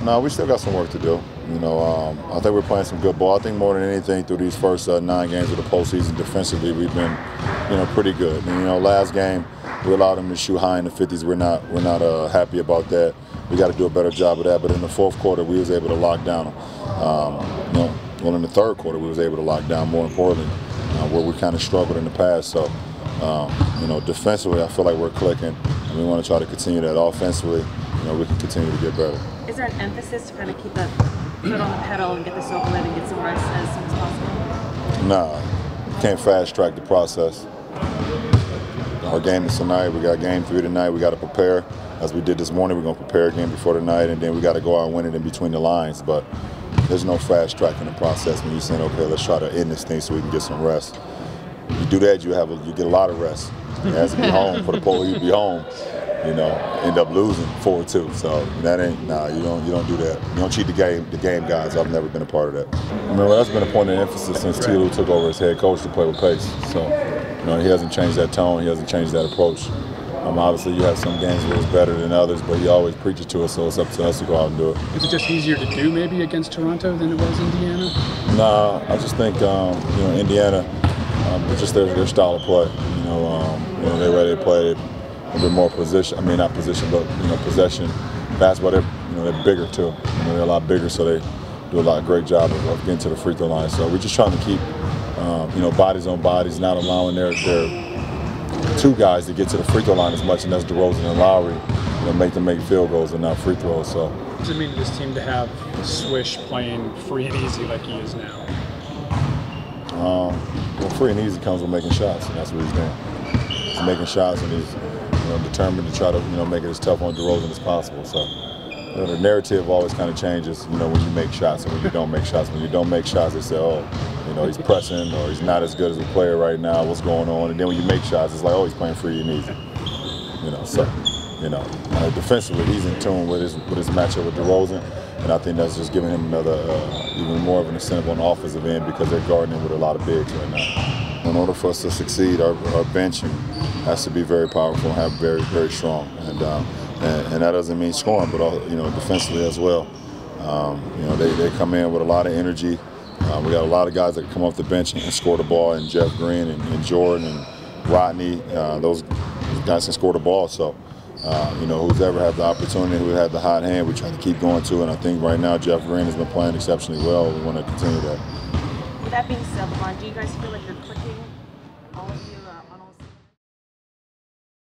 No, we still got some work to do. I think we're playing some good ball. I think more than anything through these first 9 games of the postseason, defensively we've been, pretty good. And, last game we allowed them to shoot high in the 50s. We're not happy about that. We got to do a better job of that. But in the fourth quarter, we was able to lock down them. In the third quarter, we was able to lock down. More importantly, where we kind of struggled in the past. So, defensively, I feel like we're clicking, and we want to try to continue that. Offensively, we can continue to get better. Is there an emphasis to kind of keep a foot on the pedal and get this over with and get some rest as soon as possible? Nah, you can't fast track the process. Our game is tonight. We got game 3 tonight. We got to prepare. As we did this morning, we're going to prepare again before the night, and then we got to go out and win it in between the lines. But there's no fast tracking the process when you're saying, okay, let's try to end this thing so we can get some rest. You do that, you get a lot of rest. It has to be home for the pole. You be home. End up losing 4-2. So that ain't, you don't do that. You don't cheat the game guys. I've never been a part of that. That's been a point of emphasis since Tilo took over as head coach to play with pace. So, he hasn't changed that tone. He hasn't changed that approach. Obviously, you have some games where it's better than others, but he always preaches to us, so it's up to us to go out and do it. Is it just easier to do maybe against Toronto than it was Indiana? Nah, I just think, Indiana, just their style of play. They're ready to play a bit more position. Not position, but possession. Basketball, they're bigger too. They're a lot bigger, so they do a great job of getting to the free throw line. So we're just trying to keep, bodies on bodies, not allowing their 2 guys to get to the free throw line as much, and that's DeRozan and Lowry. Make them make field goals and not free throws. So. What does it mean to this team to have Swish playing free and easy like he is now? Free and easy comes with making shots, and that's what he's doing. He's making shots, and he's determined to try to make it as tough on DeRozan as possible. So the narrative always kind of changes, when you make shots and when you don't make shots. When you don't make shots, they say, oh, he's pressing, or he's not as good as a player right now. What's going on? And then when you make shots, it's like, oh, he's playing free and easy. Defensively, he's in tune with his matchup with DeRozan, and I think that's just giving him another, even more of an incentive on the offensive end because they're guarding him with a lot of bigs right now. In order for us to succeed, our benching has to be very powerful and have very, very strong, and that doesn't mean scoring, but defensively as well. They come in with a lot of energy. We got a lot of guys that come off the bench and score the ball, and Jeff Green and Jordan and Rodney. Those guys can score the ball. So, who's ever had the opportunity, who had the hot hand, we try to keep going to. And I think right now Jeff Green has been playing exceptionally well. We want to continue that. With that being said, LeBron, do you guys feel like you're clicking, all of you, on all